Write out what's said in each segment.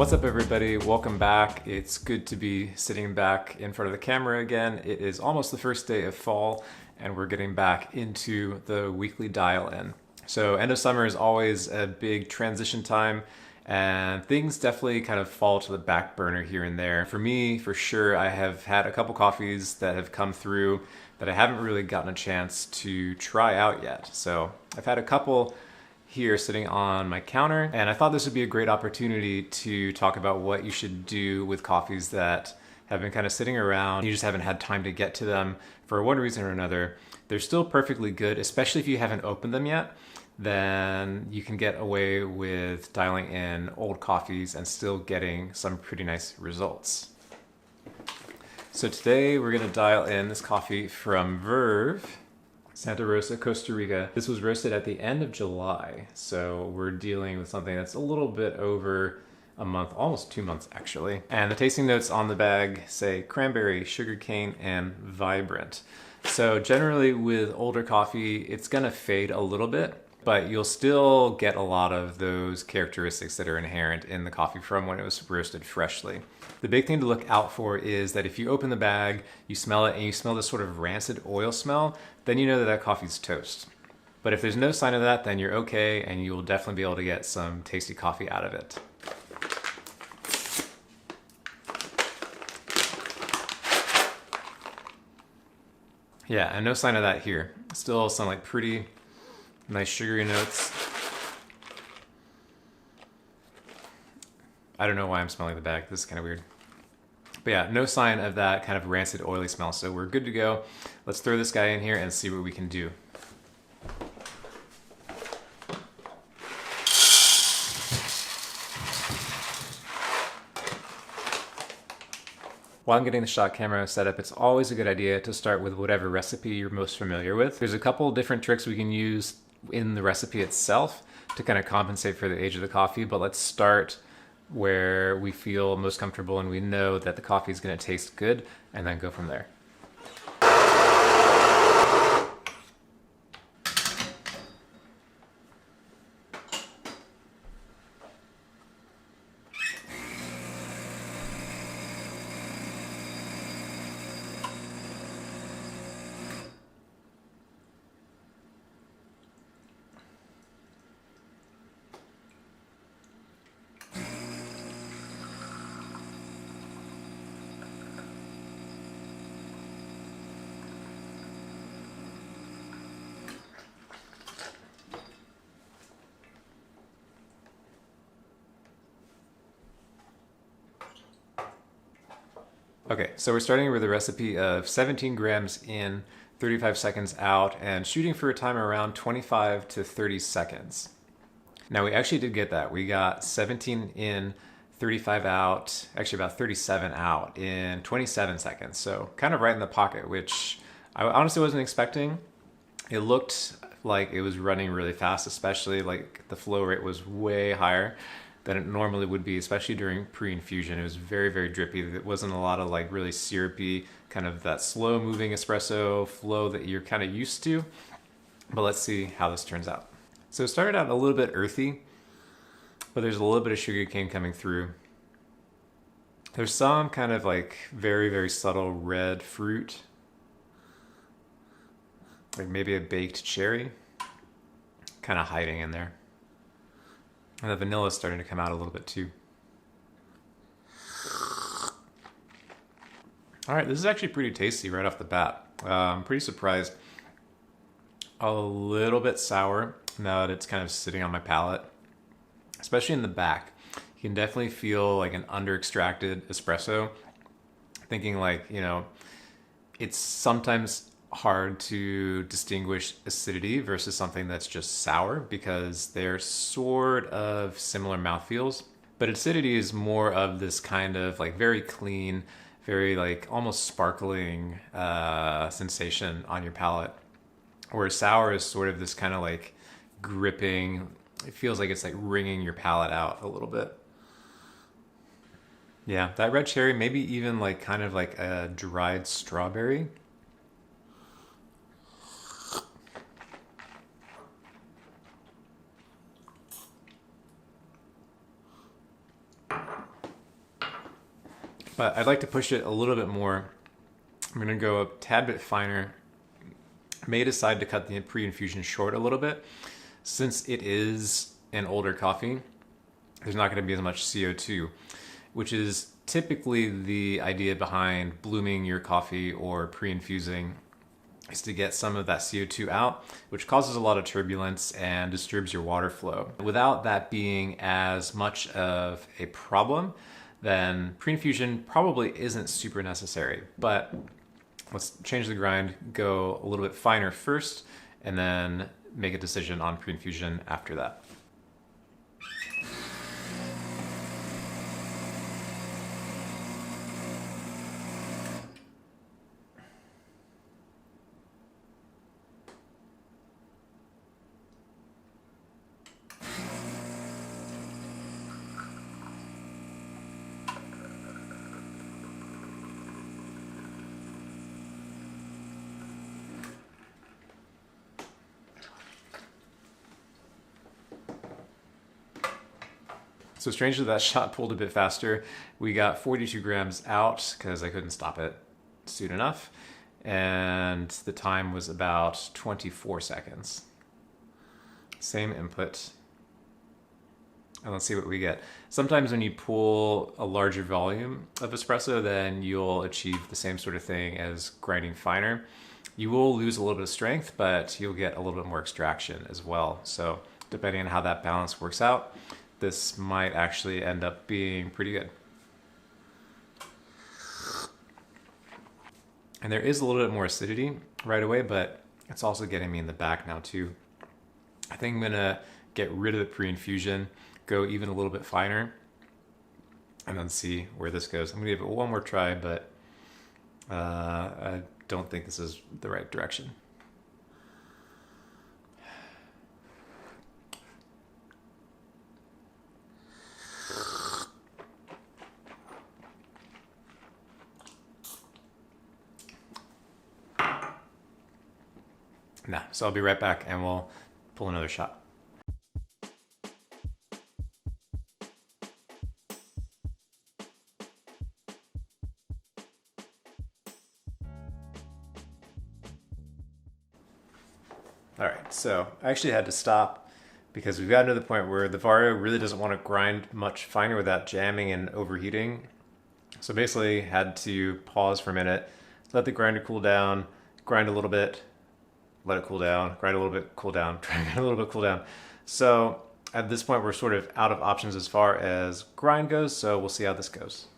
What's up everybody, welcome back. It's good to be sitting back in front of the camera again. It is almost the first day of fall and we're getting back into the weekly dial-in. So end of summer is always a big transition time and things definitely kind of fall to the back burner here and there. For me, for sure, I have had a couple coffees that have come through that I haven't really gotten a chance to try out yet. So I've had a couple here sitting on my counter, and I thought this would be a great opportunity to talk about what you should do with coffees that have been kind of sitting around. You just haven't had time to get to them for one reason or another. They're still perfectly good, especially if you haven't opened them yet. Then you can get away with dialing in old coffees and still getting some pretty nice results. So today we're going to dial in this coffee from Verve, Santa Rosa, Costa Rica. This was roasted at the end of July, so we're dealing with something that's a little bit over a month, almost 2 months actually. And the tasting notes on the bag say cranberry, sugarcane, and vibrant. So generally with older coffee, it's gonna fade a little bit, but you'll still get a lot of those characteristics that are inherent in the coffee from when it was roasted freshly. The big thing to look out for is that if you open the bag, you smell it and you smell this sort of rancid oil smell, then you know that that coffee's toast. But if there's no sign of that, then you're okay and you will definitely be able to get some tasty coffee out of it. Yeah, and no sign of that here. Still some like pretty nice sugary notes. I don't know why I'm smelling the bag. This is kind of weird. But yeah, no sign of that kind of rancid oily smell. So we're good to go. Let's throw this guy in here and see what we can do. While I'm getting the shot camera set up, it's always a good idea to start with whatever recipe you're most familiar with. There's a couple different tricks we can use in the recipe itself to kind of compensate for the age of the coffee, but let's start where we feel most comfortable and we know that the coffee is going to taste good, and then go from there. Okay, so we're starting with a recipe of 17 grams in, 35 seconds out, and shooting for a time around 25 to 30 seconds. Now we actually did get that. We got 17 in, 35 out, actually about 37 out in 27 seconds. So kind of right in the pocket, which I honestly wasn't expecting. It looked like it was running really fast, especially like the flow rate was way higher than it normally would be, especially during pre-infusion. It was very, very drippy. It wasn't a lot of like really syrupy, kind of that slow moving espresso flow that you're kind of used to. But let's see how this turns out. So it started out a little bit earthy, but there's a little bit of sugar cane coming through. There's some kind of like very, very subtle red fruit, like maybe a baked cherry, kind of hiding in there. And the vanilla is starting to come out a little bit too. All right, this is actually pretty tasty right off the bat. I'm pretty surprised. A little bit sour now that it's kind of sitting on my palate, especially in the back. You can definitely feel like an under-extracted espresso. Thinking like, you know, it's sometimes hard to distinguish acidity versus something that's just sour because they're sort of similar mouthfeels. But acidity is more of this kind of like very clean, very like almost sparkling sensation on your palate. Whereas sour is sort of this kind of like gripping, it feels like it's like wringing your palate out a little bit. Yeah, that red cherry, maybe even like kind of like a dried strawberry. but I'd like to push it a little bit more. I'm gonna go a tad bit finer. I may decide to cut the pre-infusion short a little bit. Since it is an older coffee, there's not gonna be as much CO2, which is typically the idea behind blooming your coffee or pre-infusing, is to get some of that CO2 out, which causes a lot of turbulence and disturbs your water flow. Without that being as much of a problem, then pre-infusion probably isn't super necessary. But let's change the grind, go a little bit finer first, and then make a decision on pre-infusion after that. So strangely, that shot pulled a bit faster. We got 42 grams out because I couldn't stop it soon enough. And the time was about 24 seconds. Same input. And let's see what we get. Sometimes when you pull a larger volume of espresso, then you'll achieve the same sort of thing as grinding finer. You will lose a little bit of strength, but you'll get a little bit more extraction as well. So depending on how that balance works out, this might actually end up being pretty good. And there is a little bit more acidity right away, but it's also getting me in the back now too. I think I'm gonna get rid of the pre-infusion, go even a little bit finer, and then see where this goes. I'm gonna give it one more try, but I don't think this is the right direction. Nah, so I'll be right back and we'll pull another shot. All right, so I actually had to stop because we've gotten to the point where the Vario really doesn't want to grind much finer without jamming and overheating. So basically had to pause for a minute, let the grinder cool down, grind a little bit, let it cool down, grind a little bit, cool down, grind a little bit, cool down. So at this point, we're sort of out of options as far as grind goes, so we'll see how this goes.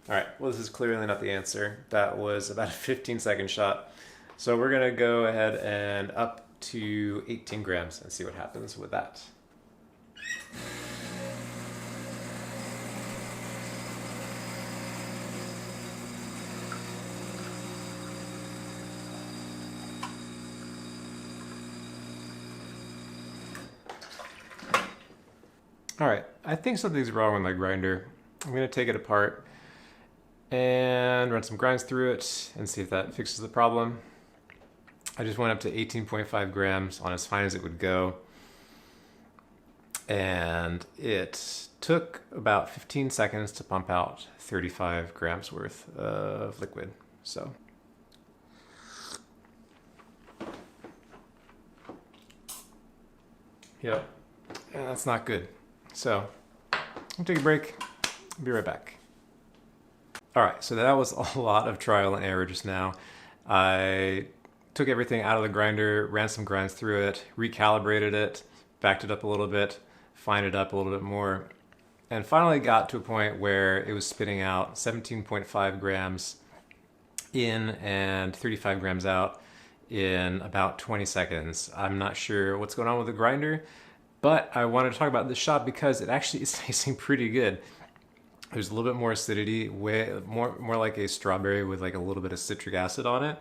All right, well, this is clearly not the answer. That was about a 15-second shot. So we're gonna go ahead and up to 18 grams and see what happens with that. All right, I think something's wrong with my grinder. I'm gonna take it apart and run some grinds through it and see if that fixes the problem. I just went up to 18.5 grams on as fine as it would go. And it took about 15 seconds to pump out 35 grams worth of liquid. So yep, and that's not good. So I'll take a break, be right back. All right, so that was a lot of trial and error just now. I took everything out of the grinder, ran some grinds through it, recalibrated it, backed it up a little bit, fined it up a little bit more, and finally got to a point where it was spitting out 17.5 grams in and 35 grams out in about 20 seconds. I'm not sure what's going on with the grinder, but I wanted to talk about this shot because it actually is tasting pretty good. There's a little bit more acidity, way more like a strawberry with like a little bit of citric acid on it.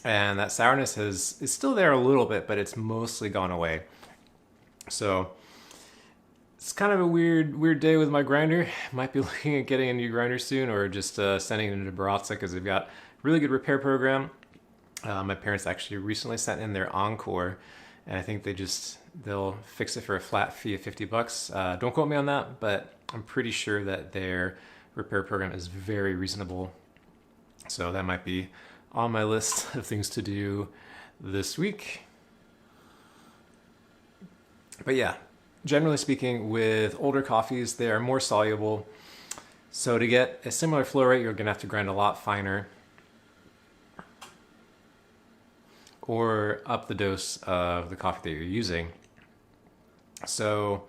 and that sourness is still there a little bit, but it's mostly gone away. So it's kind of a weird day with my grinder. Might be looking at getting a new grinder soon, or just sending it into Baratza because they've got a really good repair program. My parents actually recently sent in their Encore, and I think they'll fix it for a flat fee of $50. Don't quote me on that, but I'm pretty sure that their repair program is very reasonable. So that might be on my list of things to do this week. But yeah, generally speaking, with older coffees, they are more soluble. So to get a similar flow rate, you're gonna have to grind a lot finer or up the dose of the coffee that you're using. So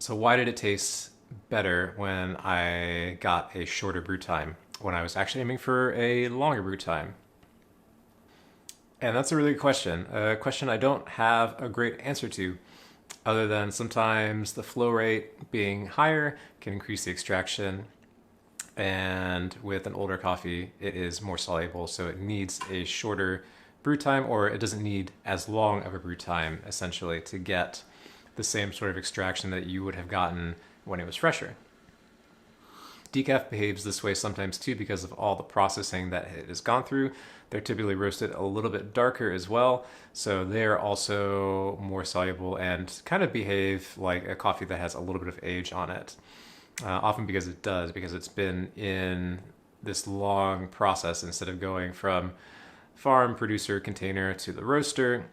why did it taste better when I got a shorter brew time, when I was actually aiming for a longer brew time? And that's a really good question. A question I don't have a great answer to, other than sometimes the flow rate being higher can increase the extraction. And with an older coffee, it is more soluble, so it needs a shorter brew time, or it doesn't need as long of a brew time, essentially, to get the same sort of extraction that you would have gotten when it was fresher. Decaf behaves this way sometimes too because of all the processing that it has gone through. They're typically roasted a little bit darker as well, so they're also more soluble and kind of behave like a coffee that has a little bit of age on it. Often because it's been in this long process instead of going from farm producer container to the roaster,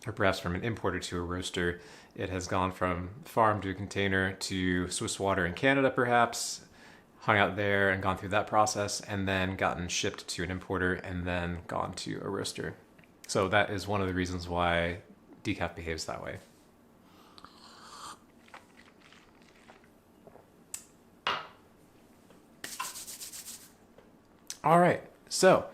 or perhaps from an importer to a roaster. It has gone from farm to container to Swiss water in Canada, perhaps, hung out there and gone through that process, and then gotten shipped to an importer and then gone to a roaster. So that is one of the reasons why decaf behaves that way. All right, so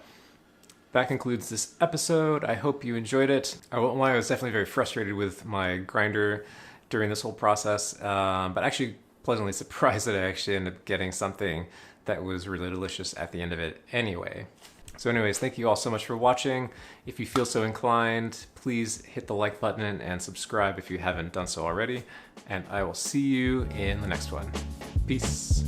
that concludes this episode. I hope you enjoyed it. I was definitely very frustrated with my grinder during this whole process, but actually pleasantly surprised that I actually ended up getting something that was really delicious at the end of it anyway. So anyways, thank you all so much for watching. If you feel so inclined, please hit the like button and subscribe if you haven't done so already. And I will see you in the next one. Peace.